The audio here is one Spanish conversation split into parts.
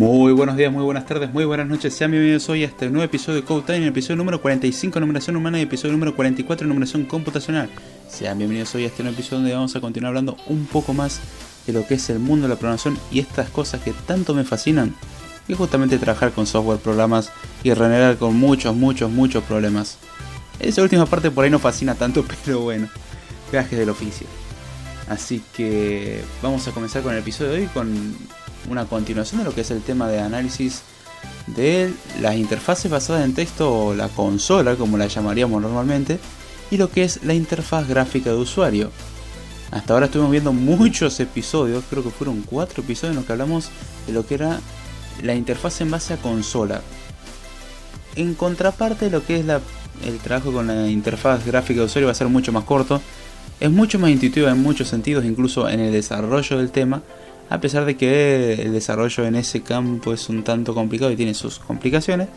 Muy buenos días, muy buenas tardes, muy buenas noches. Sean bienvenidos hoy a este nuevo episodio de Code Time, el episodio número 45 numeración humana y episodio número 44 numeración computacional. Sean bienvenidos hoy a este nuevo episodio donde vamos a continuar hablando un poco más de lo que es el mundo de la programación y estas cosas que tanto me fascinan, que es justamente trabajar con software, programas y renegar con muchos problemas. Esa última parte por ahí no fascina tanto, pero bueno, gajes del oficio. Así que vamos a comenzar con el episodio de hoy con una continuación de lo que es el tema de análisis de las interfaces basadas en texto o la consola, como la llamaríamos normalmente, y lo que es la interfaz gráfica de usuario. Hasta ahora estuvimos viendo muchos episodios, creo que fueron 4 episodios en los que hablamos de lo que era la interfaz en base a consola. En contraparte, lo que es el trabajo con la interfaz gráfica de usuario va a ser mucho más corto. Es mucho más intuitiva en muchos sentidos, incluso en el desarrollo del tema, a pesar de que el desarrollo en ese campo es un tanto complicado y tiene sus complicaciones.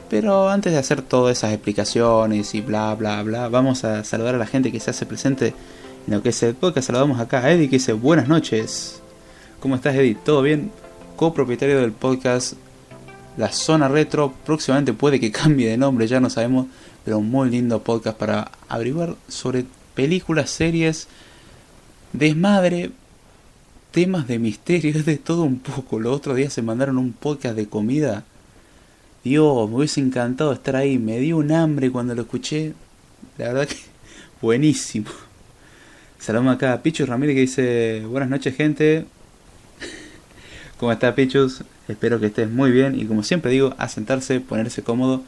Pero antes de hacer todas esas explicaciones y bla bla bla, vamos a saludar a la gente que se hace presente en lo que es el podcast. Saludamos acá a Eddie, que dice buenas noches. ¿Cómo estás, Eddie? ¿Todo bien? Copropietario del podcast La Zona Retro. Próximamente puede que cambie de nombre, ya no sabemos, pero un muy lindo podcast para averiguar sobre películas, series, desmadre, temas de misterio, es de todo un poco. Los otros días se mandaron un podcast de comida. Dios, me hubiese encantado estar ahí. Me dio un hambre cuando lo escuché. La verdad que buenísimo. Saludamos acá a Pichus Ramírez que dice buenas noches, gente. ¿Cómo está, Pichus? Espero que estés muy bien. Y como siempre digo, a sentarse, ponerse cómodo.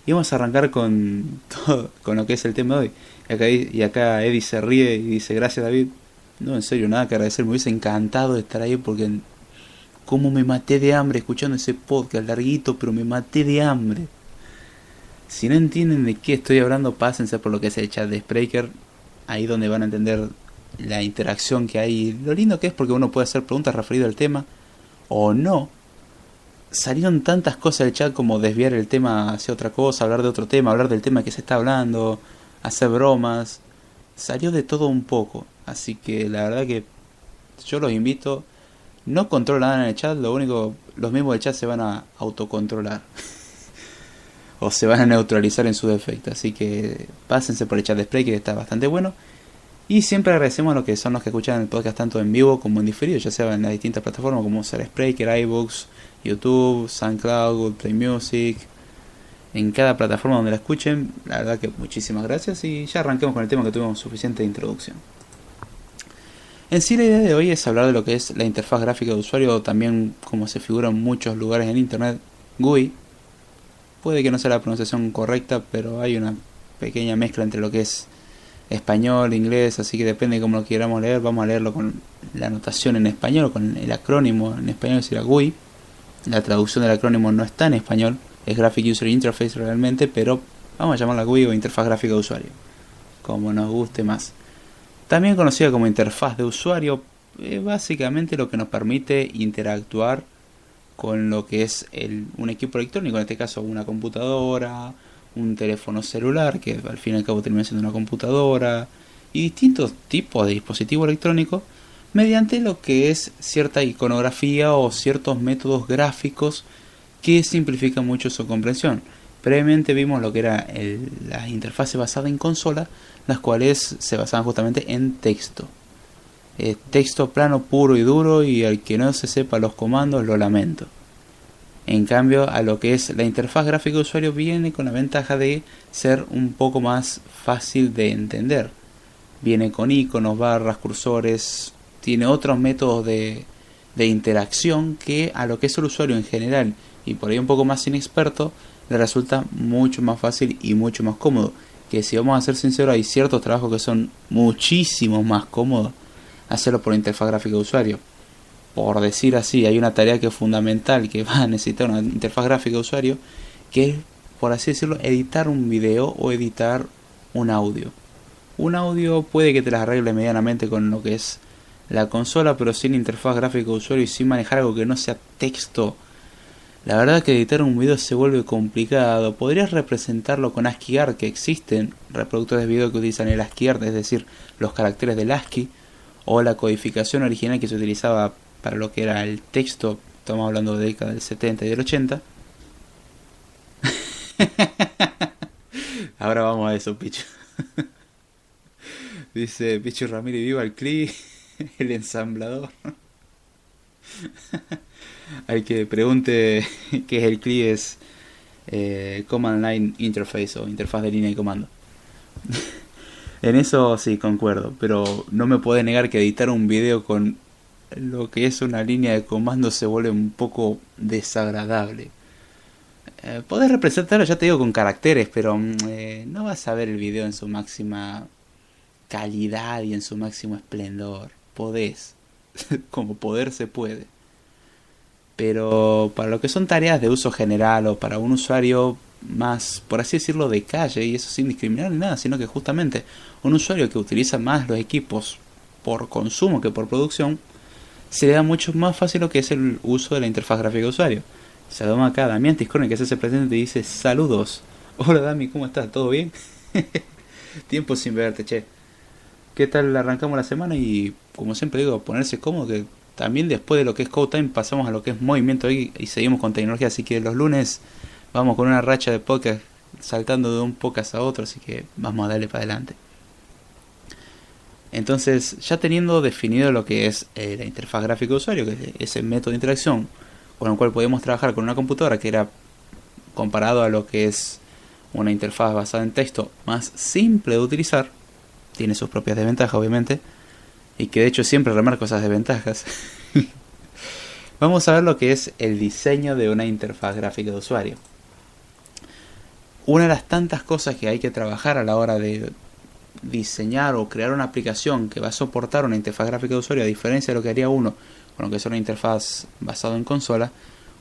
Y vamos a arrancar con todo, con lo que es el tema de hoy. Y acá Eddie se ríe y dice gracias, David. No, en serio, nada que agradecer. Me hubiese encantado de estar ahí porque como me maté de hambre escuchando ese podcast larguito, pero me maté de hambre. Si no entienden de qué estoy hablando, pásense por lo que es el chat de Spreaker. Ahí donde van a entender la interacción que hay. Lo lindo que es porque uno puede hacer preguntas referidas al tema o no. Salieron tantas cosas del chat como desviar el tema hacia otra cosa, hablar de otro tema, hablar del tema que se está hablando, hacer bromas. Salió de todo un poco. Así que la verdad que yo los invito. No controlo nada en el chat, lo único, los mismos del chat se van a autocontrolar. O se van a neutralizar en su defecto. Así que pásense por el chat de Spray, que está bastante bueno. Y siempre agradecemos a los que son los que escuchan el podcast tanto en vivo como en diferido, ya sea en las distintas plataformas como ser Spreaker, iVoox, YouTube, SoundCloud, Google Play Music. En cada plataforma donde la escuchen, la verdad que muchísimas gracias. Y ya arranquemos con el tema que tuvimos suficiente introducción. En sí, la idea de hoy es hablar de lo que es la interfaz gráfica de usuario, o también como se figura en muchos lugares en internet, GUI. Puede que no sea la pronunciación correcta, pero hay una pequeña mezcla entre lo que es español, inglés, así que depende de cómo lo queramos leer. Vamos a leerlo con la notación en español, o con el acrónimo en español, sería GUI. La traducción del acrónimo no está en español, es Graphic User Interface realmente, pero vamos a llamarla GUI o interfaz gráfica de usuario, como nos guste más. También conocida como interfaz de usuario, básicamente lo que nos permite interactuar con lo que es un equipo electrónico, en este caso una computadora, un teléfono celular, que al fin y al cabo termina siendo una computadora, y distintos tipos de dispositivos electrónicos, mediante lo que es cierta iconografía o ciertos métodos gráficos que simplifican mucho su comprensión. Previamente vimos lo que era las interfaces basadas en consola, las cuales se basaban justamente en texto. Texto plano, puro y duro, y al que no se sepa los comandos lo lamento. En cambio, a lo que es la interfaz gráfica de usuario viene con la ventaja de ser un poco más fácil de entender. Viene con iconos, barras, cursores, tiene otros métodos de interacción que a lo que es el usuario en general, y por ahí un poco más inexperto, le resulta mucho más fácil y mucho más cómodo. Que si vamos a ser sinceros, hay ciertos trabajos que son muchísimo más cómodos hacerlo por interfaz gráfica de usuario. Por decir así, hay una tarea que es fundamental, que va a necesitar una interfaz gráfica de usuario, que es, por así decirlo, editar un video o editar un audio. Un audio puede que te las arregle medianamente con lo que es la consola, pero sin interfaz gráfica de usuario y sin manejar algo que no sea texto, la verdad que editar un video se vuelve complicado. Podrías representarlo con ASCII Art, que existen reproductores de video que utilizan el ASCII Art, es decir, los caracteres del ASCII, o la codificación original que se utilizaba para lo que era el texto estamos hablando de década del 70 y del 80. Ahora vamos a eso, Pichu. Dice Pichu Ramírez, viva el CLI, el ensamblador. Hay que pregunte qué es el CLI, es Command Line Interface o interfaz de línea de comando. En eso sí concuerdo, pero no me puede negar que editar un video con lo que es una línea de comando se vuelve un poco desagradable. Podés representarlo, ya te digo, con caracteres, pero no vas a ver el video en su máxima calidad y en su máximo esplendor. Podés, como poder se puede. Pero para lo que son tareas de uso general o para un usuario más, por así decirlo, de calle, y eso sin discriminar ni nada, sino que justamente un usuario que utiliza más los equipos por consumo que por producción, se le da mucho más fácil lo que es el uso de la interfaz gráfica de usuario. Saludamos acá a Damián Tiscorne, que se hace presente y dice: saludos. Hola Dami, ¿cómo estás? ¿Todo bien? Tiempo sin verte, che. ¿Qué tal arrancamos la semana? Y como siempre digo, ponerse cómodo, que también después de lo que es Code Time pasamos a lo que es movimiento y seguimos con tecnología, así que los lunes vamos con una racha de podcast saltando de un podcast a otro, así que vamos a darle para adelante. Entonces, ya teniendo definido lo que es la interfaz gráfica de usuario, que es ese método de interacción con el cual podemos trabajar con una computadora, que era comparado a lo que es una interfaz basada en texto más simple de utilizar, tiene sus propias desventajas obviamente, y que de hecho siempre remarco esas desventajas. Vamos a ver lo que es el diseño de una interfaz gráfica de usuario. Una de las tantas cosas que hay que trabajar a la hora de diseñar o crear una aplicación que va a soportar una interfaz gráfica de usuario, a diferencia de lo que haría uno con lo que es una interfaz basada en consola,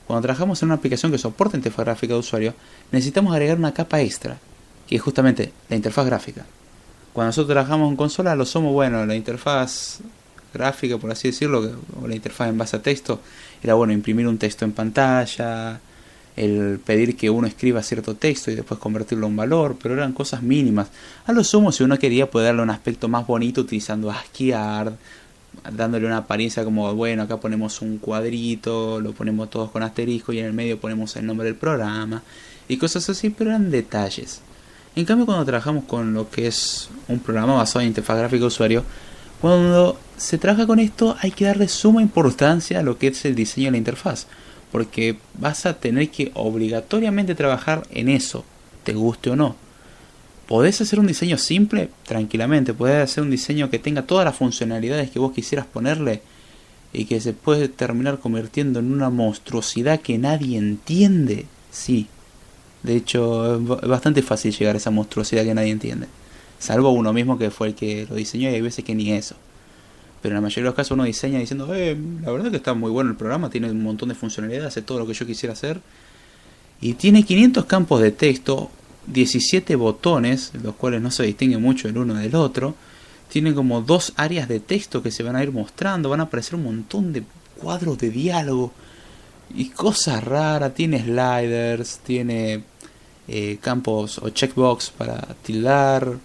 cuando trabajamos en una aplicación que soporta interfaz gráfica de usuario, necesitamos agregar una capa extra, que es justamente la interfaz gráfica. Cuando nosotros trabajamos en consola, lo somos, bueno, la interfaz gráfica, por así decirlo, o la interfaz en base a texto, era bueno imprimir un texto en pantalla, el pedir que uno escriba cierto texto y después convertirlo en valor, pero eran cosas mínimas. A lo sumo, si uno quería, poder darle un aspecto más bonito utilizando ASCII-Art, dándole una apariencia como, bueno, acá ponemos un cuadrito, lo ponemos todos con asterisco y en el medio ponemos el nombre del programa y cosas así, pero eran detalles. En cambio, cuando trabajamos con lo que es un programa basado en interfaz gráfica de usuario, cuando se trabaja con esto hay que darle suma importancia a lo que es el diseño de la interfaz, porque vas a tener que obligatoriamente trabajar en eso, te guste o no. ¿Podés hacer un diseño simple? Tranquilamente. Podés hacer un diseño que tenga todas las funcionalidades que vos quisieras ponerle y que se puede terminar convirtiendo en una monstruosidad que nadie entiende. Sí. De hecho, es bastante fácil llegar a esa monstruosidad que nadie entiende. Salvo uno mismo, que fue el que lo diseñó, y hay veces que ni eso. Pero en la mayoría de los casos uno diseña diciendo, la verdad que está muy bueno el programa, tiene un montón de funcionalidades, hace todo lo que yo quisiera hacer. Y tiene 500 campos de texto, 17 botones, los cuales no se distinguen mucho el uno del otro. Tiene como 2 áreas de texto que se van a ir mostrando, van a aparecer un montón de cuadros de diálogo y cosas raras. Tiene sliders, tiene campos o checkbox para tildar.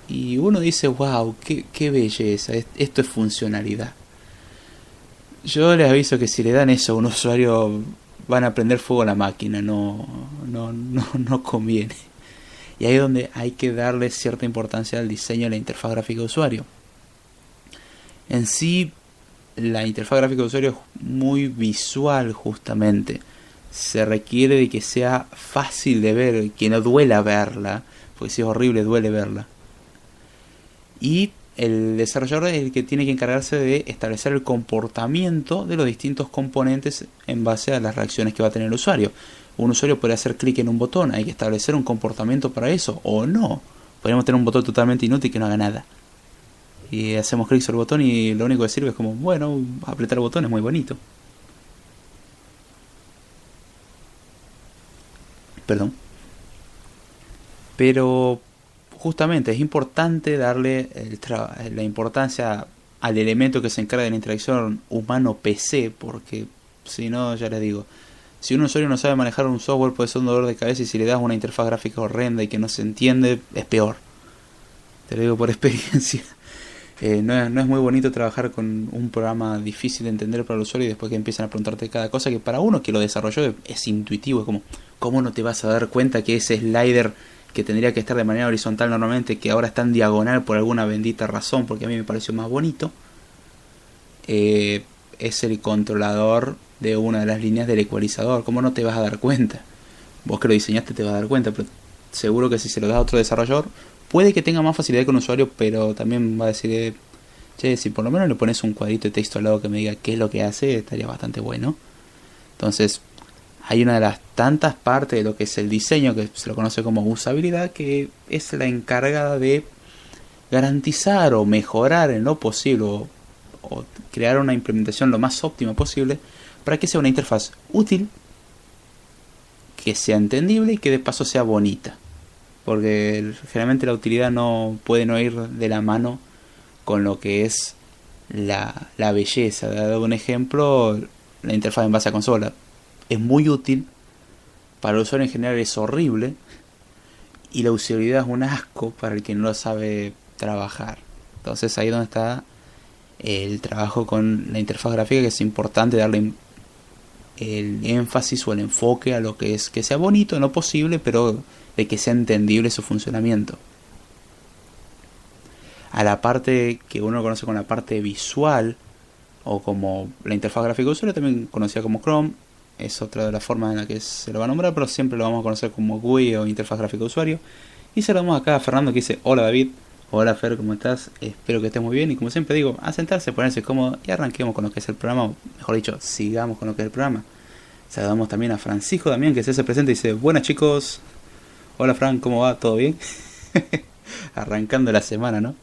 Y uno dice, wow, qué belleza, esto es funcionalidad. Yo les aviso que si le dan eso a un usuario, van a prender fuego a la máquina, no conviene. Y ahí es donde hay que darle cierta importancia al diseño de la interfaz gráfica de usuario. En sí, la interfaz gráfica de usuario es muy visual justamente. Se requiere de que sea fácil de ver, que no duela verla, porque si es horrible duele verla. Y el desarrollador es el que tiene que encargarse de establecer el comportamiento de los distintos componentes en base a las reacciones que va a tener el usuario. Un usuario puede hacer clic en un botón, hay que establecer un comportamiento para eso, o no. Podríamos tener un botón totalmente inútil que no haga nada. Y hacemos clic sobre el botón y lo único que sirve es como, bueno, apretar el botón es muy bonito. Perdón. Pero justamente es importante darle la importancia al elemento que se encarga de la interacción humano-PC, porque si no, ya les digo, si un usuario no sabe manejar un software puede ser un dolor de cabeza, y si le das una interfaz gráfica horrenda y que no se entiende, es peor. Te lo digo por experiencia. No es muy bonito trabajar con un programa difícil de entender para el usuario y después que empiezan a preguntarte cada cosa que para uno que lo desarrolló es intuitivo. Es como, ¿cómo no te vas a dar cuenta que ese slider que tendría que estar de manera horizontal normalmente, que ahora está en diagonal por alguna bendita razón, porque a mí me pareció más bonito, es el controlador de una de las líneas del ecualizador? ¿Cómo no te vas a dar cuenta? Vos que lo diseñaste te vas a dar cuenta, pero seguro que si se lo das a otro desarrollador, puede que tenga más facilidad con usuario, pero también va a decir, che, si por lo menos le pones un cuadrito de texto al lado que me diga qué es lo que hace, estaría bastante bueno. Entonces, hay una de las tantas partes de lo que es el diseño, que se lo conoce como usabilidad, que es la encargada de garantizar o mejorar en lo posible o crear una implementación lo más óptima posible para que sea una interfaz útil, que sea entendible y que de paso sea bonita. Porque generalmente la utilidad no puede no ir de la mano con lo que es la belleza. Dado un ejemplo, la interfaz en base a consola es muy útil, para el usuario en general es horrible, y la usabilidad es un asco para el que no lo sabe trabajar. Entonces ahí es donde está el trabajo con la interfaz gráfica, que es importante darle el énfasis o el enfoque a lo que es que sea bonito, no posible, pero de que sea entendible su funcionamiento. A la parte que uno conoce con la parte visual, o como la interfaz gráfica de usuario, también conocida como Chrome, es otra de las formas en la que se lo va a nombrar, pero siempre lo vamos a conocer como GUI o interfaz gráfica de usuario. Y saludamos acá a Fernando, que dice: hola David. Hola Fer, ¿cómo estás? Espero que estés muy bien. Y como siempre digo, a sentarse, ponerse cómodo y arranquemos con lo que es el programa, o mejor dicho, sigamos con lo que es el programa. Saludamos también a Francisco también, que se hace presente y dice: buenas chicos. Hola Fran, ¿cómo va? ¿Todo bien? Arrancando la semana, ¿no?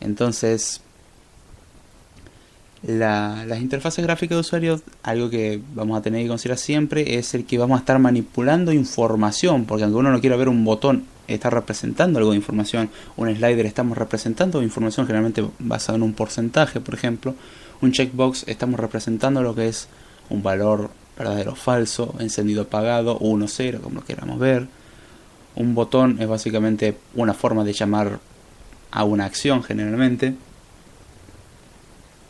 Entonces, las interfaces gráficas de usuario, algo que vamos a tener que considerar siempre es el que vamos a estar manipulando información, porque aunque uno no quiera ver un botón, está representando algo de información. Un slider, estamos representando información generalmente basada en un porcentaje, por ejemplo. Un checkbox, estamos representando lo que es un valor verdadero o falso, encendido apagado, 1, 0, como lo queramos ver. Un botón es básicamente una forma de llamar a una acción generalmente.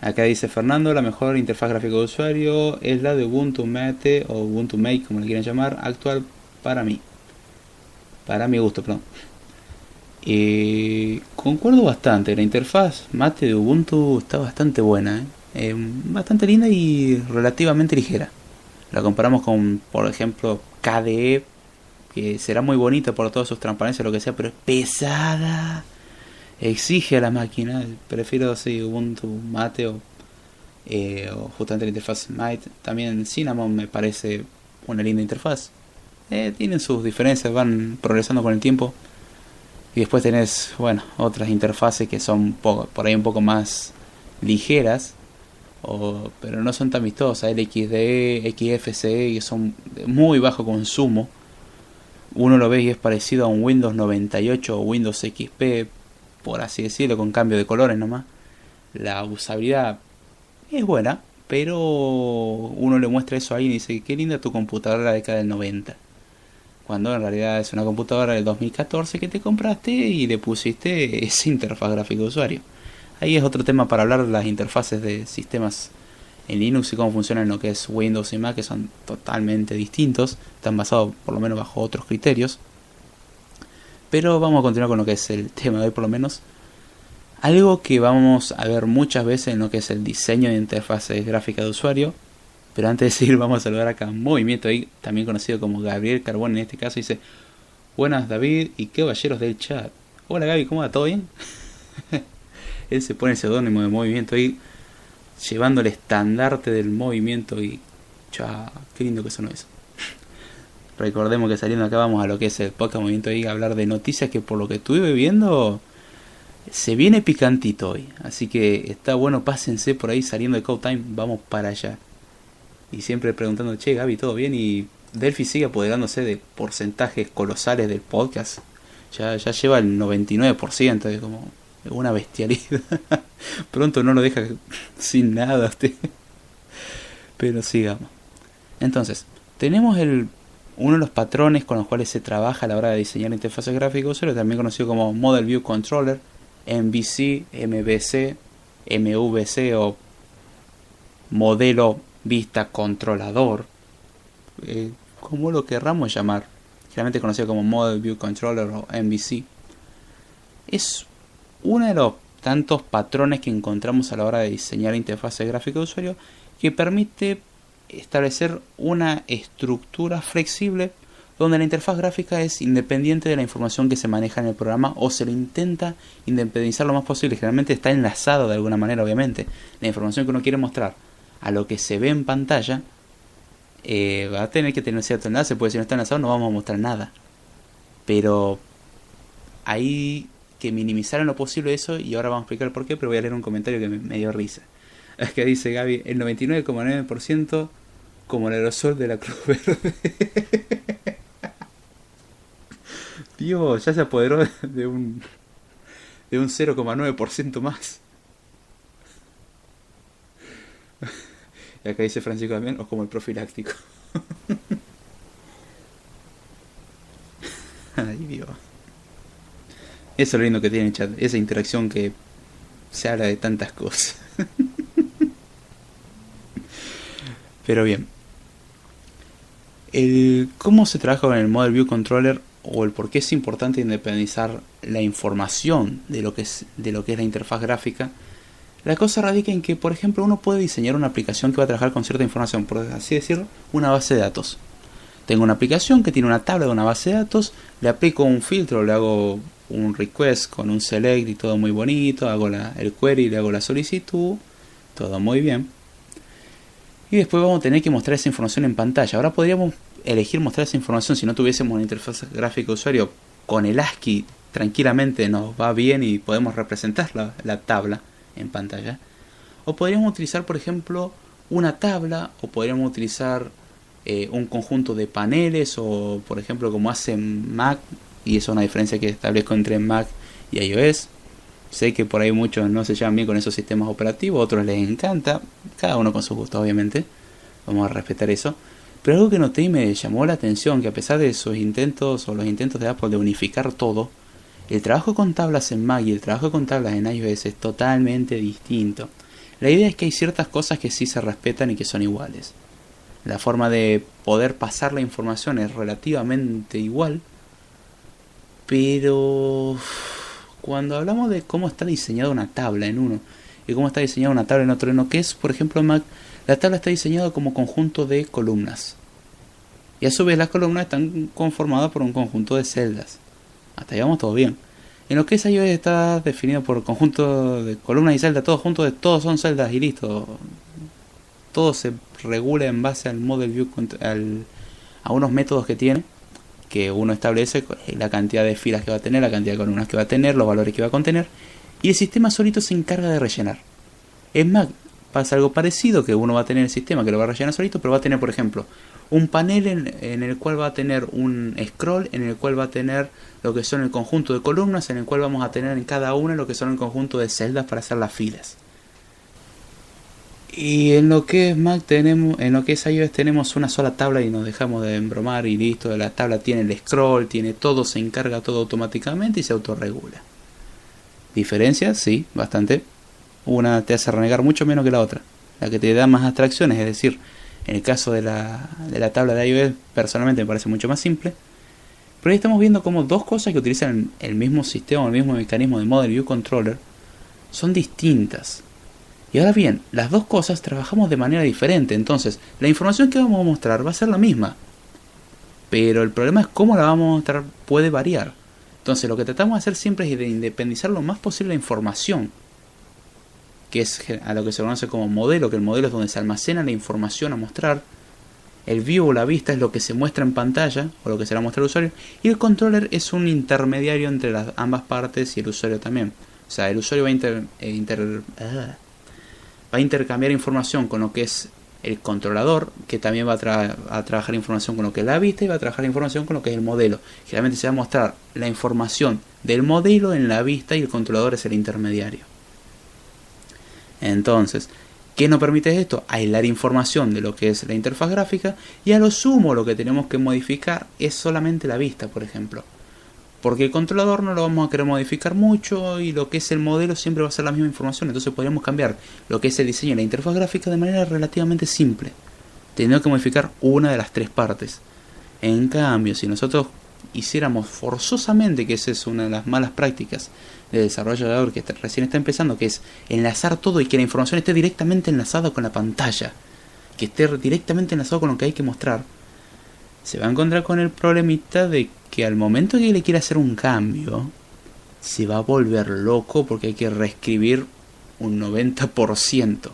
Acá dice Fernando: la mejor interfaz gráfica de usuario es la de Ubuntu Mate o Ubuntu Make, como le quieran llamar, actual para mí. Para mi gusto, perdón. Concuerdo bastante. La interfaz Mate de Ubuntu está bastante buena, bastante linda y relativamente ligera. La comparamos con, por ejemplo, KDE, que será muy bonita por todas sus transparencias, lo que sea, pero es pesada. Exige a la máquina. Prefiero Ubuntu Mate o justamente la interfaz Mate. También Cinnamon me parece una linda interfaz. Tienen sus diferencias, van progresando con el tiempo. Y después tenés, bueno, otras interfaces que son por ahí un poco más ligeras, pero no son tan vistosas. LXDE, XFCE, que son de muy bajo consumo. Uno lo ve y es parecido a un Windows 98 o Windows XP, por así decirlo, con cambio de colores nomás. La usabilidad es buena, pero uno le muestra eso ahí y dice: qué linda tu computadora de la década del 90. Cuando en realidad es una computadora del 2014 que te compraste y le pusiste esa interfaz gráfica de usuario. Ahí es otro tema para hablar de las interfaces de sistemas en Linux y cómo funcionan lo que es Windows y Mac, que son totalmente distintos. Están basados por lo menos bajo otros criterios. Pero vamos a continuar con lo que es el tema de hoy, por lo menos. Algo que vamos a ver muchas veces en lo que es el diseño de interfaces gráficas de usuario. Pero antes de seguir, vamos a saludar acá a Movimiento ahí, también conocido como Gabriel Carbón en este caso. Dice: buenas David y caballeros del chat. Hola Gaby, ¿cómo va? ¿Todo bien? Él se pone el seudónimo de Movimiento ahí, llevando el estandarte del movimiento. Y qué lindo que sonó eso. Recordemos que saliendo acá vamos a lo que es el podcast Movimiento ahí, a hablar de noticias que por lo que estuve viendo se viene picantito hoy. Así que está bueno, pásense por ahí saliendo de Code Time, vamos para allá. Y siempre preguntando: che Gaby, ¿todo bien? Y Delphi sigue apoderándose de porcentajes colosales del podcast. Ya lleva el 99%, es como una bestialidad. Pronto no lo deja sin nada usted. Pero sigamos. Entonces, tenemos uno de los patrones con los cuales se trabaja a la hora de diseñar interfaces gráficas, también conocido como Model View Controller, MVC, MVC, MVC o modelo vista controlador, como lo querramos llamar, generalmente conocido como Model View Controller o MVC. Es uno de los tantos patrones que encontramos a la hora de diseñar interfaces gráficas de usuario que permite establecer una estructura flexible donde la interfaz gráfica es independiente de la información que se maneja en el programa, o se le intenta independizar lo más posible. Generalmente está enlazado de alguna manera, obviamente. La información que uno quiere mostrar a lo que se ve en pantalla va a tener que tener cierto enlace, porque si no está enlazado no vamos a mostrar nada. Pero hay que minimizar en lo posible eso, y ahora vamos a explicar por qué, pero voy a leer un comentario que me dio risa. Es que dice Gaby, el 99,9% como el aerosol de la Cruz Verde. Dios, ya se apoderó de un 0,9% más. Y acá dice Francisco también, o como el profiláctico. Ay, Dios. Eso es lo lindo que tiene el chat, esa interacción que se habla de tantas cosas. Pero bien, cómo se trabaja con el Model View Controller, o el por qué es importante independizar la información de lo que es la interfaz gráfica. La cosa radica en que, por ejemplo, uno puede diseñar una aplicación que va a trabajar con cierta información, por así decirlo, una base de datos. Tengo una aplicación que tiene una tabla de una base de datos, le aplico un filtro, le hago un request con un select y todo muy bonito, hago el query, le hago la solicitud, todo muy bien. Y después vamos a tener que mostrar esa información en pantalla. Ahora podríamos elegir mostrar esa información si no tuviésemos una interfaz gráfica de usuario. Con el ASCII tranquilamente nos va bien y podemos representar la tabla en pantalla. O podríamos utilizar, por ejemplo, una tabla, o podríamos utilizar un conjunto de paneles, o por ejemplo como hace Mac, y eso es una diferencia que establezco entre Mac y iOS. Sé que por ahí muchos no se llevan bien con esos sistemas operativos, otros les encanta, cada uno con sus gustos obviamente, vamos a respetar eso. Pero algo que noté y me llamó la atención, que a pesar de sus intentos, o los intentos de Apple de unificar todo, el trabajo con tablas en Mac y el trabajo con tablas en iOS es totalmente distinto. La idea es que hay ciertas cosas que sí se respetan y que son iguales. La forma de poder pasar la información es relativamente igual, pero cuando hablamos de cómo está diseñada una tabla en uno y cómo está diseñada una tabla en otro, en lo que es, por ejemplo, Mac, la tabla está diseñada como conjunto de columnas. Y a su vez las columnas están conformadas por un conjunto de celdas. Hasta ahí vamos todo bien. En lo que es iOS está definido por conjunto de columnas y celdas, todos juntos, todos son celdas y listo. Todo se regula en base al Model View, a unos métodos que tiene, que uno establece la cantidad de filas que va a tener, la cantidad de columnas que va a tener, los valores que va a contener, y el sistema solito se encarga de rellenar. En Mac pasa algo parecido, que uno va a tener el sistema que lo va a rellenar solito, pero va a tener, por ejemplo, un panel en el cual va a tener un scroll, en el cual va a tener lo que son el conjunto de columnas, en el cual vamos a tener en cada una lo que son el conjunto de celdas para hacer las filas. Y en lo que es Mac tenemos, en lo que es iOS tenemos una sola tabla y nos dejamos de embromar y listo. La tabla tiene el scroll, tiene todo, se encarga todo automáticamente y se autorregula. ¿Diferencias? Sí, bastante. Una te hace renegar mucho menos que la otra. La que te da más abstracciones, es decir, en el caso de la tabla de iOS personalmente me parece mucho más simple. Pero ahí estamos viendo como dos cosas que utilizan el mismo sistema, el mismo mecanismo de Model View Controller, son distintas. Y ahora bien, las dos cosas trabajamos de manera diferente, entonces la información que vamos a mostrar va a ser la misma. Pero el problema es cómo la vamos a mostrar puede variar. Entonces lo que tratamos de hacer siempre es de independizar lo más posible la información, que es a lo que se conoce como modelo, que el modelo es donde se almacena la información a mostrar. El view o la vista es lo que se muestra en pantalla, o lo que se la muestra al usuario, y el controller es un intermediario entre ambas partes y el usuario también. O sea, el usuario va a intercambiar información con lo que es el controlador, que también va a trabajar información con lo que es la vista, y va a trabajar información con lo que es el modelo. Generalmente se va a mostrar la información del modelo en la vista y el controlador es el intermediario. Entonces, ¿qué nos permite esto? Aislar información de lo que es la interfaz gráfica, y a lo sumo lo que tenemos que modificar es solamente la vista, por ejemplo. Porque el controlador no lo vamos a querer modificar mucho y lo que es el modelo siempre va a ser la misma información. Entonces podríamos cambiar lo que es el diseño y la interfaz gráfica de manera relativamente simple, teniendo que modificar una de las tres partes. En cambio, si nosotros hiciéramos forzosamente, que esa es una de las malas prácticas de desarrollador que recién está empezando, que es enlazar todo y que la información esté directamente enlazada con la pantalla, que esté directamente enlazado con lo que hay que mostrar, se va a encontrar con el problemita de que al momento que le quiera hacer un cambio, se va a volver loco porque hay que reescribir un 90%.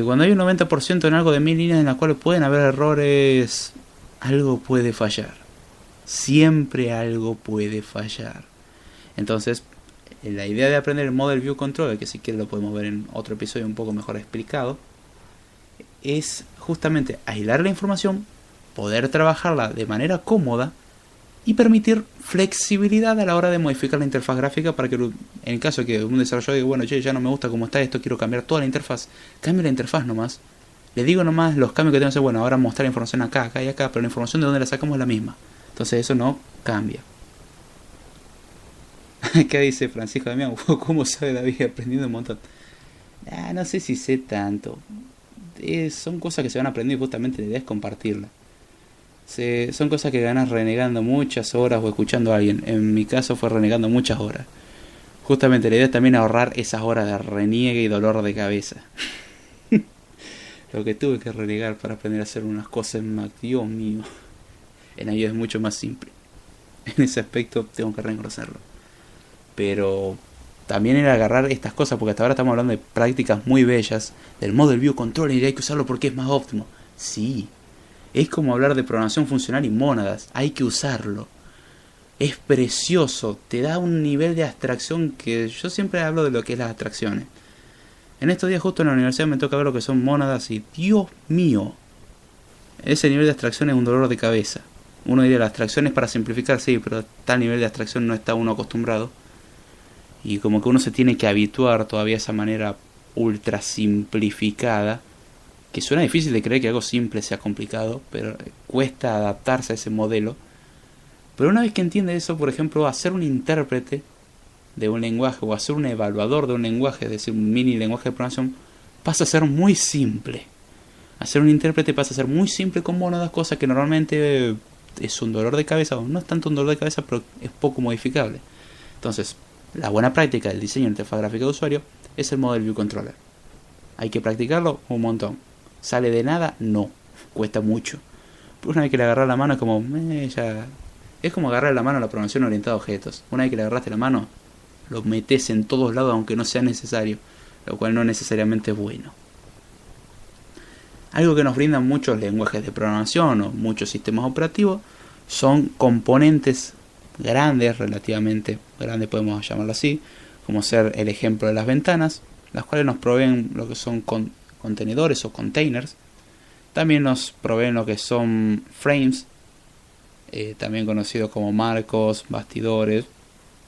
Cuando hay un 90% en algo de 1000 líneas en las cuales pueden haber errores, algo puede fallar. Siempre algo puede fallar. Entonces, la idea de aprender el Model View Controller, que si quiere lo podemos ver en otro episodio un poco mejor explicado, es justamente aislar la información, poder trabajarla de manera cómoda y permitir flexibilidad a la hora de modificar la interfaz gráfica para que en el caso de que un desarrollador diga, bueno, che, ya no me gusta cómo está esto, quiero cambiar toda la interfaz, cambio la interfaz nomás, le digo nomás los cambios que tengo que hacer, bueno, ahora mostrar la información acá, acá y acá, pero la información de donde la sacamos es la misma, entonces eso no cambia. Acá dice Francisco Damián, ¿cómo sabe David? Aprendiendo un montón. No sé si sé tanto, son cosas que se van aprendiendo y justamente la idea es compartirla. Son cosas que ganas renegando muchas horas o escuchando a alguien. En mi caso fue renegando muchas horas. Justamente la idea es también ahorrar esas horas de reniegue y dolor de cabeza. Lo que tuve que renegar para aprender a hacer unas cosas en Mac, Dios mío. En iOS es mucho más simple. En ese aspecto tengo que reconocerlo. Pero también era agarrar estas cosas, porque hasta ahora estamos hablando de prácticas muy bellas del Model View Controller y hay que usarlo porque es más óptimo. Sí. Es como hablar de programación funcional y mónadas. Hay que usarlo. Es precioso. Te da un nivel de abstracción que yo siempre hablo de lo que es las abstracciones. En estos días justo en la universidad me toca ver lo que son mónadas y Dios mío. Ese nivel de abstracción es un dolor de cabeza. Uno diría la abstracción es para simplificar, sí, pero tal nivel de abstracción no está uno acostumbrado. Y como que uno se tiene que habituar todavía a esa manera ultra simplificada. Que suena difícil de creer que algo simple sea complicado, pero cuesta adaptarse a ese modelo. Pero una vez que entiende eso, por ejemplo, hacer un intérprete de un lenguaje o hacer un evaluador de un lenguaje, es decir, un mini lenguaje de programación, pasa a ser muy simple. Hacer un intérprete pasa a ser muy simple con mónadas, cosas que normalmente es un dolor de cabeza, o no es tanto un dolor de cabeza, pero es poco modificable. Entonces, la buena práctica del diseño de interfaz gráfica de usuario es el Model View Controller. Hay que practicarlo un montón. ¿Sale de nada? No. Cuesta mucho. Pero una vez que le agarras la mano es como... ya... Es como agarrar la mano a la programación orientada a objetos. Una vez que le agarraste la mano, lo metes en todos lados aunque no sea necesario. Lo cual no necesariamente es bueno. Algo que nos brindan muchos lenguajes de programación o muchos sistemas operativos son componentes grandes, relativamente grandes podemos llamarlo así, como ser el ejemplo de las ventanas, las cuales nos proveen lo que son contenedores o containers. También nos proveen lo que son frames, también conocidos como marcos, bastidores.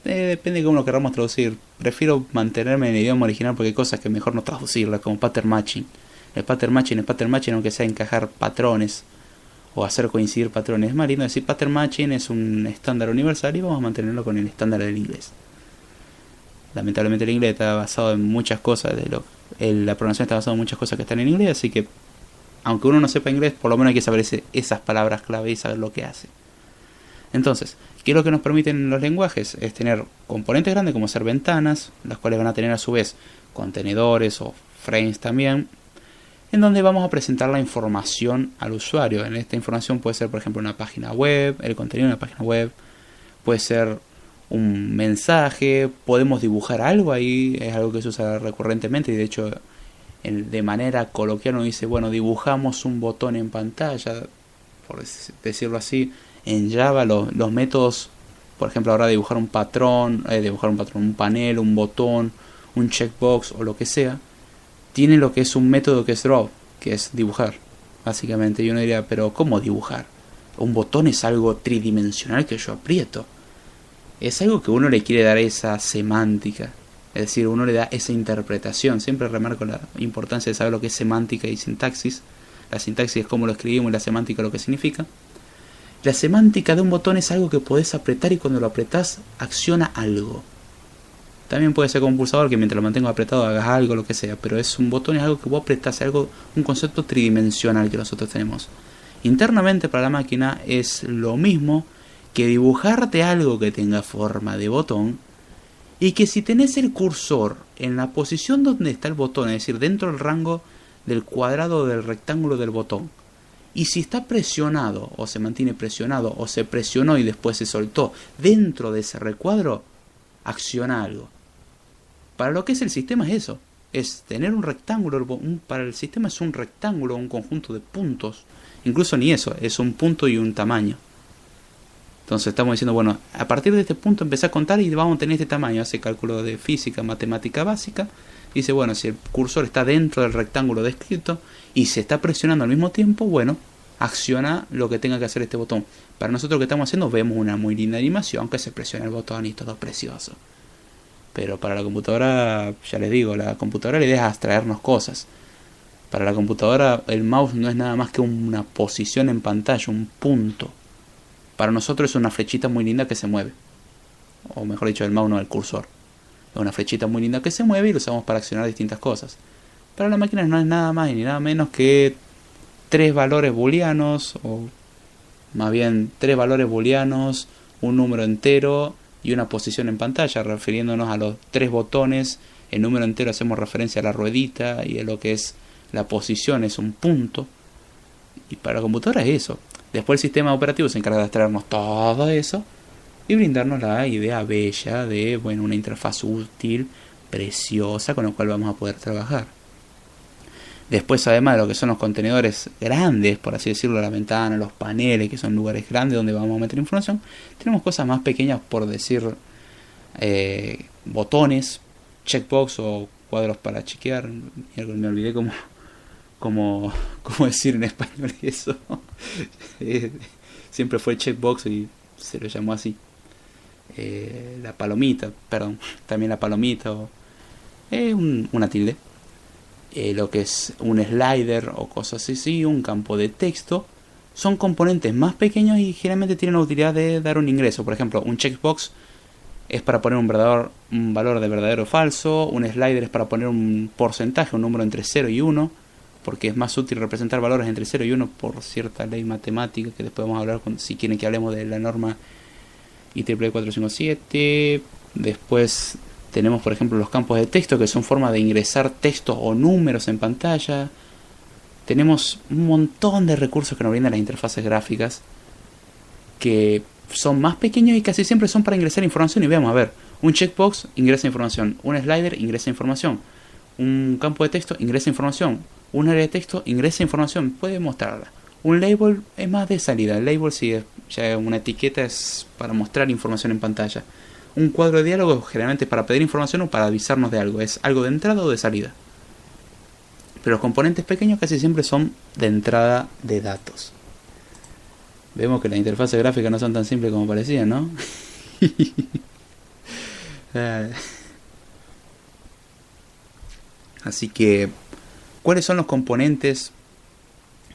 Depende de cómo lo queramos traducir. Prefiero mantenerme en el idioma original porque hay cosas que mejor no traducirlas, como pattern matching. El pattern matching, aunque sea encajar patrones o hacer coincidir patrones. Es más lindo decir pattern matching es un estándar universal y vamos a mantenerlo con el estándar del inglés. Lamentablemente el inglés está basado en muchas cosas, la programación está basada en muchas cosas que están en inglés, así que aunque uno no sepa inglés, por lo menos hay que saber esas palabras clave y saber lo que hace. Entonces, ¿qué es lo que nos permiten los lenguajes? Es tener componentes grandes como ser ventanas, las cuales van a tener a su vez contenedores o frames también, en donde vamos a presentar la información al usuario. En esta información puede ser, por ejemplo, una página web, el contenido de una página web, puede ser un mensaje, podemos dibujar algo ahí, es algo que se usa recurrentemente y de hecho de manera coloquial uno dice, bueno, dibujamos un botón en pantalla, por decirlo así. En Java los métodos, por ejemplo, ahora dibujar un patrón, un panel, un botón, un checkbox o lo que sea, tiene lo que es un método que es draw, que es dibujar, básicamente. Y uno diría, pero ¿cómo dibujar? Un botón es algo tridimensional que yo aprieto. Es algo que uno le quiere dar esa semántica, es decir, uno le da esa interpretación. Siempre remarco la importancia de saber lo que es semántica y sintaxis. La sintaxis es cómo lo escribimos y la semántica lo que significa. La semántica de un botón es algo que podés apretar y cuando lo apretás acciona algo. También puede ser con un pulsador que mientras lo mantengo apretado hagas algo, lo que sea, pero es un botón, es algo que vos apretás, algo, un concepto tridimensional que nosotros tenemos. Internamente para la máquina es lo mismo que dibujarte algo que tenga forma de botón y que si tenés el cursor en la posición donde está el botón, es decir, dentro del rango del cuadrado del rectángulo del botón, y si está presionado o se mantiene presionado o se presionó y después se soltó dentro de ese recuadro, acciona algo. Para lo que es el sistema es eso, es tener un rectángulo, para el sistema es un rectángulo, un conjunto de puntos, incluso ni eso, es un punto y un tamaño. Entonces estamos diciendo, bueno, a partir de este punto empecé a contar y vamos a tener este tamaño, hace cálculo de física, matemática básica, y dice, bueno, si el cursor está dentro del rectángulo descrito y se está presionando al mismo tiempo, bueno, acciona lo que tenga que hacer este botón. Para nosotros lo que estamos haciendo, vemos una muy linda animación que se presiona el botón y todo precioso. Pero para la computadora, ya les digo, la computadora la idea es abstraernos cosas. Para la computadora el mouse no es nada más que una posición en pantalla, un punto. Para nosotros es una flechita muy linda que se mueve. O mejor dicho, el mouse no, el cursor. Es una flechita muy linda que se mueve y lo usamos para accionar distintas cosas. Para la máquina no es nada más ni nada menos que 3 valores booleanos, o más bien 3 valores booleanos, un número entero y una posición en pantalla, refiriéndonos a los 3 botones. El número entero hacemos referencia a la ruedita y a lo que es la posición es un punto. Y para la computadora es eso. Después el sistema operativo se encarga de extraernos todo eso y brindarnos la idea bella de, bueno, una interfaz útil, preciosa, con la cual vamos a poder trabajar. Después, además de lo que son los contenedores grandes, por así decirlo, la ventana, los paneles, que son lugares grandes donde vamos a meter información, tenemos cosas más pequeñas, por decir, botones, checkbox o cuadros para chequear. Me olvidé cómo decir en español eso. Siempre fue checkbox y se lo llamó así. La palomita, perdón, también la palomita, o una tilde. Lo que es un slider o cosas así, un campo de texto, son componentes más pequeños y generalmente tienen la utilidad de dar un ingreso. Por ejemplo, un checkbox es para poner un valor de verdadero o falso, un slider es para poner un porcentaje, un número entre 0 y 1, porque es más útil representar valores entre 0 y 1 por cierta ley matemática que después vamos a hablar si quieren que hablemos de la norma IEEE 457. Después tenemos, por ejemplo, los campos de texto, que son formas de ingresar texto o números en pantalla. Tenemos un montón de recursos que nos brindan las interfaces gráficas, que son más pequeños y casi siempre son para ingresar información. Y veamos, a ver, un checkbox ingresa información, un slider ingresa información, un campo de texto ingresa información, un área de texto ingresa información, puede mostrarla. Un label es más de salida. El label, si es ya una etiqueta, es para mostrar información en pantalla. Un cuadro de diálogo generalmente es para pedir información o para avisarnos de algo. Es algo de entrada o de salida. Pero los componentes pequeños casi siempre son de entrada de datos. Vemos que las interfaces gráficas no son tan simples como parecían, ¿no? Así que, ¿cuáles son los componentes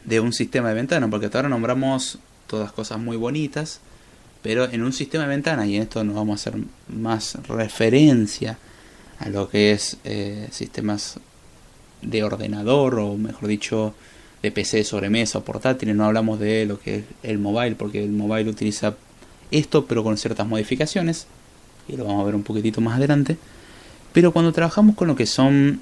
de un sistema de ventanas? Porque hasta ahora nombramos todas cosas muy bonitas, pero en un sistema de ventanas, y en esto nos vamos a hacer más referencia a lo que es sistemas de ordenador, o mejor dicho, de PC de sobremesa o portátiles. No hablamos de lo que es el mobile, porque el mobile utiliza esto, pero con ciertas modificaciones, y lo vamos a ver un poquitito más adelante. Pero cuando trabajamos con lo que son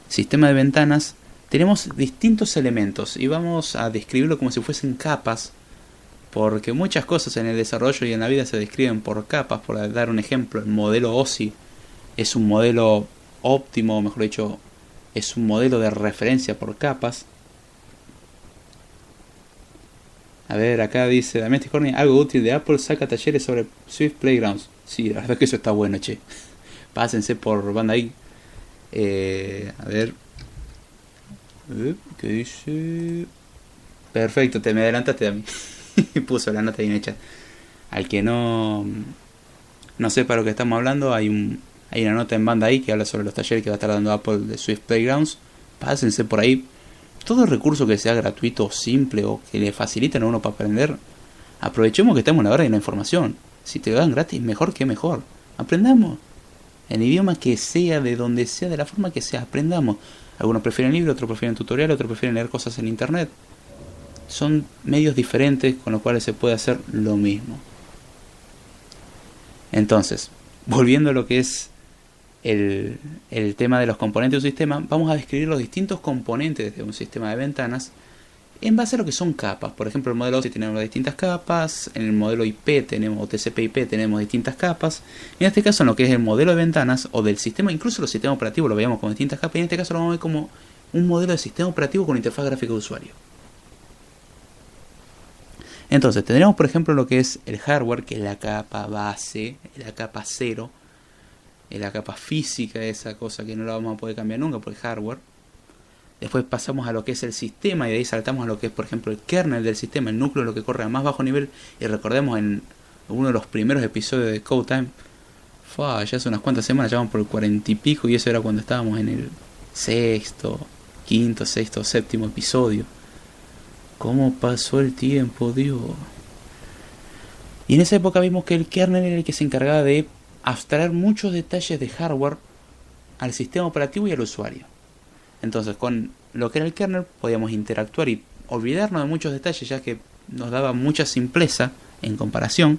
sistemas de ventanas, tenemos distintos elementos, y vamos a describirlo como si fuesen capas, porque muchas cosas en el desarrollo y en la vida se describen por capas. Por dar un ejemplo, el modelo OSI es un modelo óptimo, o mejor dicho, es un modelo de referencia por capas. A ver, acá dice Damián Tiscorni, algo útil de Apple, saca talleres sobre Swift Playgrounds. Sí, la verdad es que eso está bueno, che. Pásense por Bandai. A ver. ¿Qué dice? Perfecto, te me adelantaste a mí. Puso la nota bien hecha. Al que no sepa lo que estamos hablando, hay una nota en Bandai que habla sobre los talleres que va a estar dando Apple de Swift Playgrounds. Pásense por ahí. Todo recurso que sea gratuito o simple o que le faciliten a uno para aprender, Aprovechemos que estamos en la hora de la información. Si te lo dan gratis, mejor que mejor. Aprendamos. En idioma que sea, de donde sea, de la forma que sea, aprendamos. Algunos prefieren libros, otros prefieren tutoriales, otros prefieren leer cosas en internet. Son medios diferentes con los cuales se puede hacer lo mismo. Entonces, volviendo a lo que es el tema de los componentes de un sistema, vamos a describir los distintos componentes de un sistema de ventanas en base a lo que son capas. Por ejemplo, el modelo OSI tenemos distintas capas, en el modelo IP tenemos, o TCP/IP tenemos distintas capas. En este caso, en lo que es el modelo de ventanas o del sistema, incluso los sistemas operativos lo veíamos con distintas capas, y en este caso lo vamos a ver como un modelo de sistema operativo con interfaz gráfica de usuario. Entonces, tendremos por ejemplo lo que es el hardware, que es la capa base, la capa cero, la capa física, esa cosa que no la vamos a poder cambiar nunca por el hardware. Después pasamos a lo que es el sistema y de ahí saltamos a lo que es, por ejemplo, el kernel del sistema, el núcleo, lo que corre a más bajo nivel. Y recordemos en uno de los primeros episodios de Code Time, ya hace unas cuantas semanas, ya vamos por el 40 y pico, y eso era cuando estábamos en el quinto, sexto, séptimo episodio. ¿Cómo pasó el tiempo, Dios? Y en esa época vimos que el kernel era el que se encargaba de abstraer muchos detalles de hardware al sistema operativo y al usuario. Entonces, con lo que era el kernel podíamos interactuar y olvidarnos de muchos detalles, ya que nos daba mucha simpleza en comparación.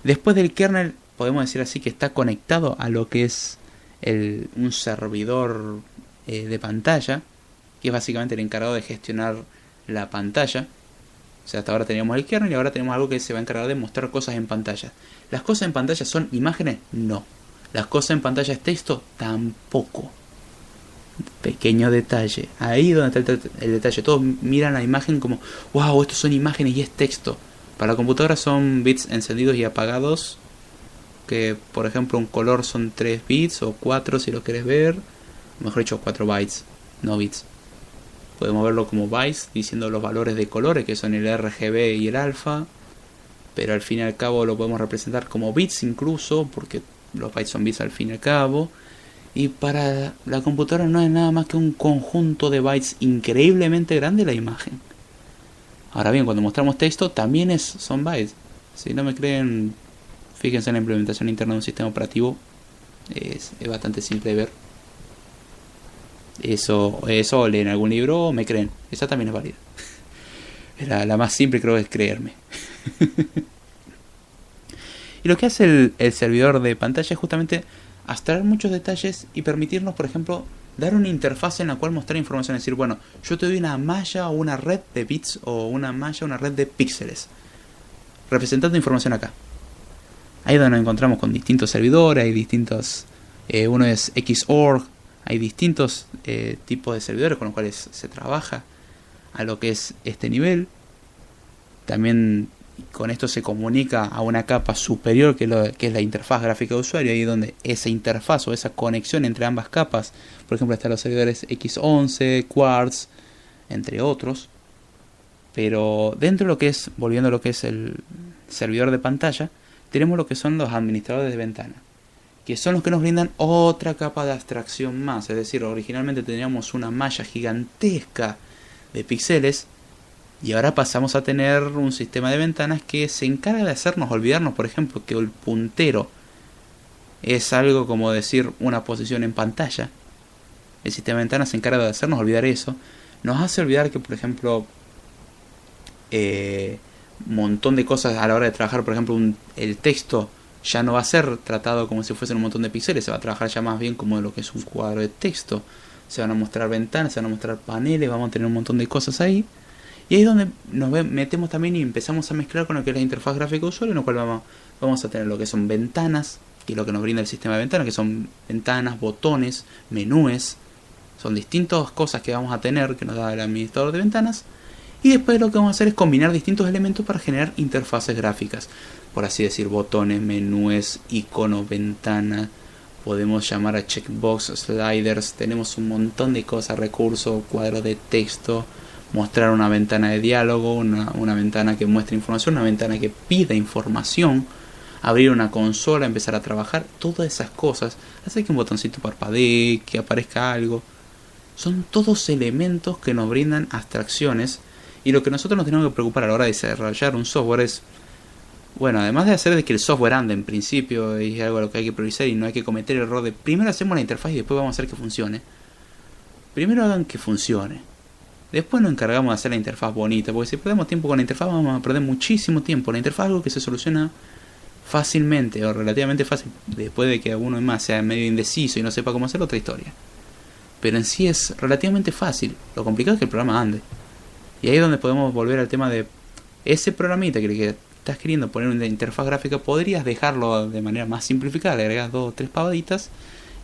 Después del kernel, podemos decir así que está conectado a lo que es un servidor de pantalla, que es básicamente el encargado de gestionar la pantalla. O sea, hasta ahora teníamos el kernel y ahora tenemos algo que se va a encargar de mostrar cosas en pantalla. ¿Las cosas en pantalla son imágenes? No. ¿Las cosas en pantalla es texto? Tampoco. Pequeño detalle. Ahí donde está el detalle. Todos miran la imagen como, wow, estos son imágenes y es texto. Para la computadora son bits encendidos y apagados. Que por ejemplo un color son 3 bits o 4 si lo querés ver. Mejor dicho 4 bytes, no bits. Podemos verlo como bytes diciendo los valores de colores que son el RGB y el alfa. Pero al fin y al cabo lo podemos representar como bits incluso, porque los bytes son bits al fin y al cabo. Y para la computadora no es nada más que un conjunto de bytes increíblemente grande la imagen. Ahora bien, cuando mostramos texto también son bytes. Si no me creen, fíjense en la implementación interna de un sistema operativo. Es bastante simple de ver. Eso leen algún libro o me creen. Esa también es válida. La más simple creo que es creerme. Y lo que hace el servidor de pantalla es justamente abstraer muchos detalles y permitirnos, por ejemplo, dar una interfaz en la cual mostrar información. Es decir, bueno, yo te doy una malla o una red de bits o una malla o una red de píxeles representando información acá. Ahí es donde nos encontramos con distintos servidores, hay distintos, uno es Xorg, hay distintos tipos de servidores con los cuales se trabaja a lo que es este nivel. También con esto se comunica a una capa superior que es la interfaz gráfica de usuario, ahí donde esa interfaz o esa conexión entre ambas capas, por ejemplo están los servidores X11, Quartz, entre otros. Pero dentro de lo que es, volviendo a lo que es el servidor de pantalla, tenemos lo que son los administradores de ventana, que son los que nos brindan otra capa de abstracción más. Es decir, originalmente teníamos una malla gigantesca de píxeles y ahora pasamos a tener un sistema de ventanas que se encarga de hacernos olvidarnos, por ejemplo, que el puntero es algo como decir una posición en pantalla. El sistema de ventanas se encarga de hacernos olvidar eso. Nos hace olvidar que, por ejemplo, montón de cosas a la hora de trabajar, por ejemplo, el texto ya no va a ser tratado como si fuesen un montón de píxeles, se va a trabajar ya más bien como lo que es un cuadro de texto. Se van a mostrar ventanas, se van a mostrar paneles, vamos a tener un montón de cosas ahí. Y ahí es donde nos metemos también y empezamos a mezclar con lo que es la interfaz gráfica de usuario, en lo cual vamos a tener lo que son ventanas, que es lo que nos brinda el sistema de ventanas, que son ventanas, botones, menúes. Son distintas cosas que vamos a tener que nos da el administrador de ventanas. Y después lo que vamos a hacer es combinar distintos elementos para generar interfaces gráficas. Por así decir, botones, menúes, iconos, ventanas. Podemos llamar a checkbox, sliders. Tenemos un montón de cosas, recursos, cuadros de texto. Mostrar una ventana de diálogo, una ventana que muestre información, una ventana que pida información. Abrir una consola, empezar a trabajar. Todas esas cosas. Hacer que un botoncito parpadee, que aparezca algo. Son todos elementos que nos brindan abstracciones Y lo que nosotros nos tenemos que preocupar a la hora de desarrollar un software es, bueno, además de hacer de que el software ande en principio, es algo a lo que hay que priorizar y no hay que cometer el error de primero hacemos la interfaz y después vamos a hacer que funcione. Primero hagan que funcione. Después nos encargamos de hacer la interfaz bonita, porque si perdemos tiempo con la interfaz vamos a perder muchísimo tiempo. La interfaz es algo que se soluciona fácilmente o relativamente fácil, después de que uno más sea medio indeciso y no sepa cómo hacer, otra historia. Pero en sí es relativamente fácil. Lo complicado es que el programa ande. Y ahí es donde podemos volver al tema de ese programita que estás queriendo poner una interfaz gráfica, podrías dejarlo de manera más simplificada, le agregas 2 o 3 pavaditas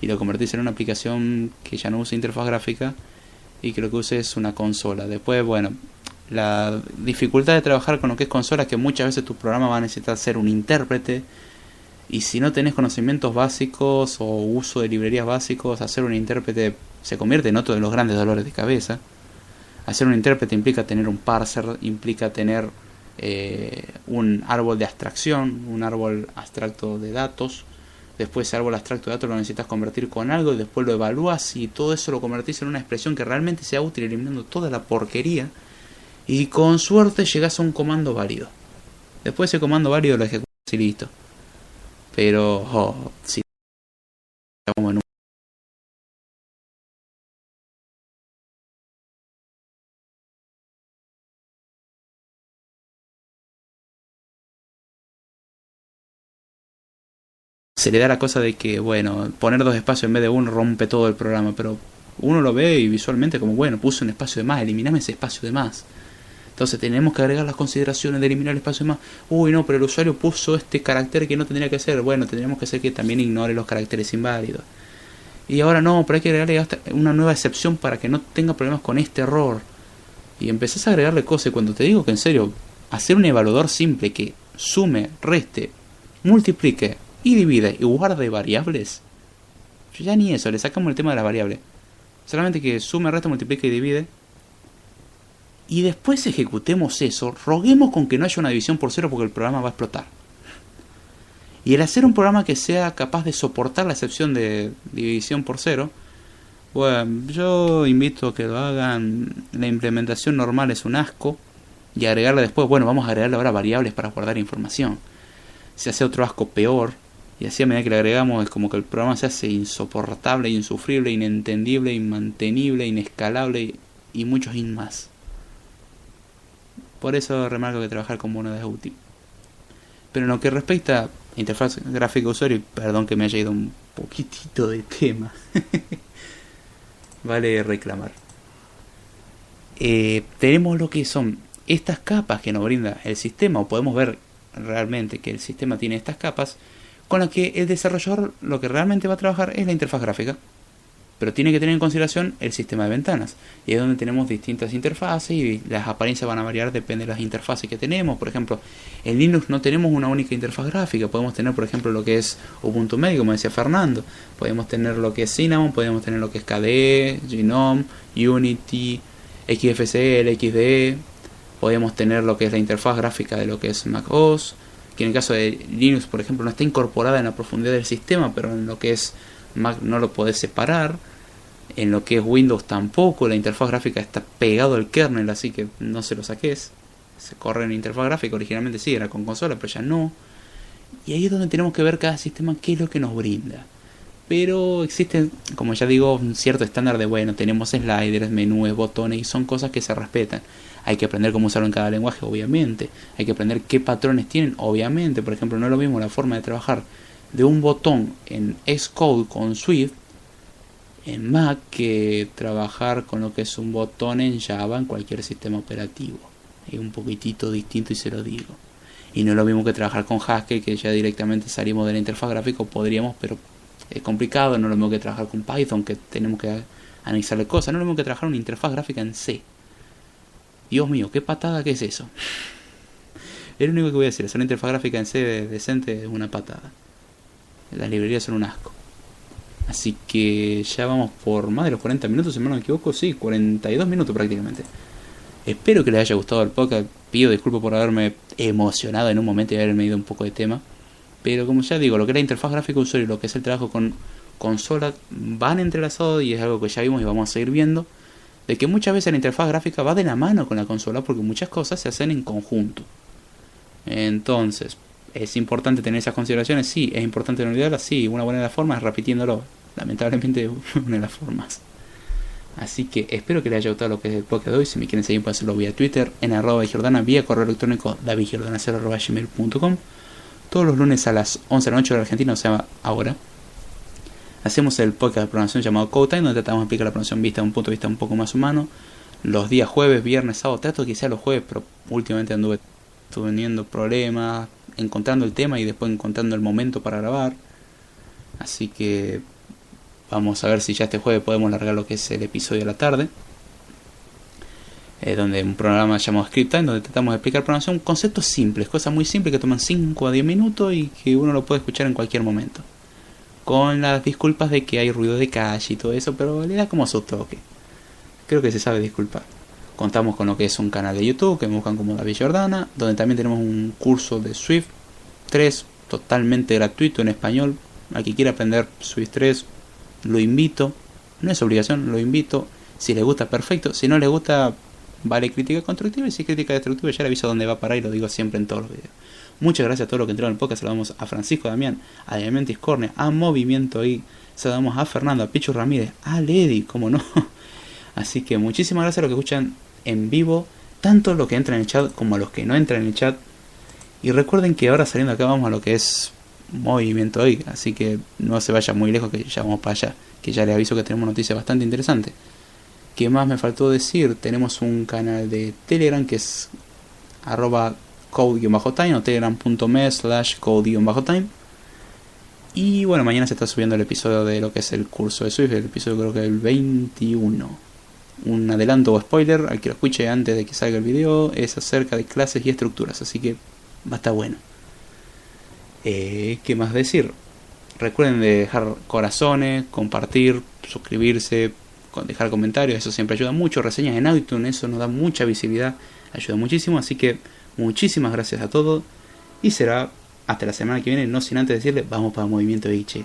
y lo convertís en una aplicación que ya no usa interfaz gráfica y que lo que use es una consola. Después, bueno, la dificultad de trabajar con lo que es consola es que muchas veces tu programa va a necesitar ser un intérprete, y si no tenés conocimientos básicos o uso de librerías básicos, hacer un intérprete se convierte en otro de los grandes dolores de cabeza. Hacer un intérprete implica tener un parser, implica tener un árbol de abstracción, un árbol abstracto de datos. Después ese árbol abstracto de datos lo necesitas convertir con algo y después lo evalúas y todo eso lo convertís en una expresión que realmente sea útil, eliminando toda la porquería. Y con suerte llegás a un comando válido. Después ese comando válido lo ejecutas y listo. Pero si estamos en un se le da la cosa de que, bueno, poner 2 espacios en vez de uno rompe todo el programa, pero uno lo ve y visualmente como, bueno, puse un espacio de más, eliminame ese espacio de más. Entonces tenemos que agregar las consideraciones de eliminar el espacio de más. Uy, no, pero el usuario puso este carácter que no tendría que hacer. Bueno, tendríamos que hacer que también ignore los caracteres inválidos. Y ahora no, pero hay que agregarle una nueva excepción para que no tenga problemas con este error. Y empezás a agregarle cosas. Y cuando te digo que en serio, hacer un evaluador simple que sume, reste, multiplique y divide y guarde variables, ya ni eso, le sacamos el tema de las variables. Solamente que sume, resta, multiplique y divide. Y después ejecutemos eso, roguemos con que no haya una división por cero porque el programa va a explotar. Y el hacer un programa que sea capaz de soportar la excepción de división por cero, bueno, yo invito a que lo hagan. La implementación normal es un asco. Y agregarle después, bueno, vamos a agregarle ahora variables para guardar información. Se hace otro asco peor. Y así a medida que le agregamos es como que el programa se hace insoportable, insufrible, inentendible, inmantenible, inescalable y muchos más. Por eso remarco que trabajar con mono es útil. Pero en lo que respecta a interfaz gráfica usuario, perdón que me haya ido un poquitito de tema, vale reclamar. Tenemos lo que son estas capas que nos brinda el sistema, o podemos ver realmente que el sistema tiene estas capas, con las que el desarrollador lo que realmente va a trabajar es la interfaz gráfica. Pero tiene que tener en consideración el sistema de ventanas. Y es donde tenemos distintas interfaces y las apariencias van a variar, depende de las interfaces que tenemos. Por ejemplo, en Linux no tenemos una única interfaz gráfica. Podemos tener, por ejemplo, lo que es Ubuntu Medio, como decía Fernando. Podemos tener lo que es Cinnamon, podemos tener lo que es KDE, GNOME, Unity, XFCE, XDE. Podemos tener lo que es la interfaz gráfica de lo que es macOS, que en el caso de Linux, por ejemplo, no está incorporada en la profundidad del sistema, pero en lo que es Mac no lo podés separar. En lo que es Windows tampoco, la interfaz gráfica está pegado al kernel, así que no se lo saques. Se corre en interfaz gráfica, originalmente sí, era con consola, pero ya no. Y ahí es donde tenemos que ver cada sistema qué es lo que nos brinda. Pero existe, como ya digo, un cierto estándar de, bueno, tenemos sliders, menús, botones, y son cosas que se respetan. Hay que aprender cómo usarlo en cada lenguaje, obviamente. Hay que aprender qué patrones tienen, obviamente. Por ejemplo, no es lo mismo la forma de trabajar de un botón en Xcode con Swift en Mac que trabajar con lo que es un botón en Java en cualquier sistema operativo. Es un poquitito distinto y se lo digo. Y no es lo mismo que trabajar con Haskell, que ya directamente salimos de la interfaz gráfica, podríamos, pero es complicado. No es lo mismo que trabajar con Python, que tenemos que analizarle cosas. No es lo mismo que trabajar una interfaz gráfica en C. Dios mío, qué patada que es eso. Es lo único que voy a decir, hacer una interfaz gráfica en C decente es una patada. Las librerías son un asco. Así que ya vamos por más de los 40 minutos, si no me equivoco. Sí, 42 minutos prácticamente. Espero que les haya gustado el podcast. Pido disculpas por haberme emocionado en un momento y haberme ido un poco de tema. Pero como ya digo, lo que es la interfaz gráfica usuario y lo que es el trabajo con consola van entrelazados y es algo que ya vimos y vamos a seguir viendo. de que muchas veces la interfaz gráfica va de la mano con la consola porque muchas cosas se hacen en conjunto. Entonces, ¿es importante tener esas consideraciones? Sí. ¿Es importante no olvidarlas? Sí. Una buena de las formas es repitiéndolo. Lamentablemente, una de las formas. Así que espero que les haya gustado lo que es el podcast de hoy. Si me quieren seguir, pueden hacerlo vía Twitter, en @Jordana, vía correo electrónico davidjordana0@gmail.com. Todos los lunes a las 11 de la noche de Argentina, o sea, ahora, hacemos el podcast de programación llamado Code Time, donde tratamos de explicar la programación vista de un punto de vista un poco más humano. Los días jueves, viernes, sábado, trato que sea los jueves, pero últimamente anduve teniendo problemas, encontrando el tema y después encontrando el momento para grabar. Así que vamos a ver si ya este jueves podemos largar lo que es el episodio de la tarde, donde un programa llamado Script Time, donde tratamos de explicar programación, conceptos simples, cosas muy simples que toman 5 a 10 minutos y que uno lo puede escuchar en cualquier momento. Con las disculpas de que hay ruido de calle y todo eso, pero le da como su toque. Creo que se sabe disculpar. Contamos con lo que es un canal de YouTube, que me buscan como David Jordana, donde también tenemos un curso de Swift 3, totalmente gratuito en español. Al que quiera aprender Swift 3, lo invito. No es obligación, lo invito. Si le gusta, perfecto. Si no le gusta, vale crítica constructiva. Y si es crítica destructiva, ya le aviso dónde va a parar y lo digo siempre en todos los videos. Muchas gracias a todos los que entraron en el podcast. Saludamos a Francisco Damián, a Diamantis Cornea, a Movimiento I. Saludamos a Fernando, a Pichu Ramírez, a Lady, como no. Así que muchísimas gracias a los que escuchan en vivo, tanto los que entran en el chat como a los que no entran en el chat. Y recuerden que ahora saliendo acá vamos a lo que es Movimiento I. Así que no se vaya muy lejos, que ya vamos para allá. Que ya les aviso que tenemos noticias bastante interesantes. ¿Qué más me faltó decir? Tenemos un canal de Telegram que es @code_time o telegram.me/code_time. Y bueno, mañana se está subiendo el episodio de lo que es el curso de Swift, el episodio creo que el 21. Un adelanto o spoiler al que lo escuche antes de que salga el video, es acerca de clases y estructuras, así que va a estar bueno. ¿Qué más decir? Recuerden de dejar corazones, compartir, suscribirse, dejar comentarios, eso siempre ayuda mucho. Reseñas en iTunes, eso nos da mucha visibilidad, ayuda muchísimo. Así que muchísimas gracias a todos y será hasta la semana que viene, no sin antes decirles, vamos para Movimiento Iche.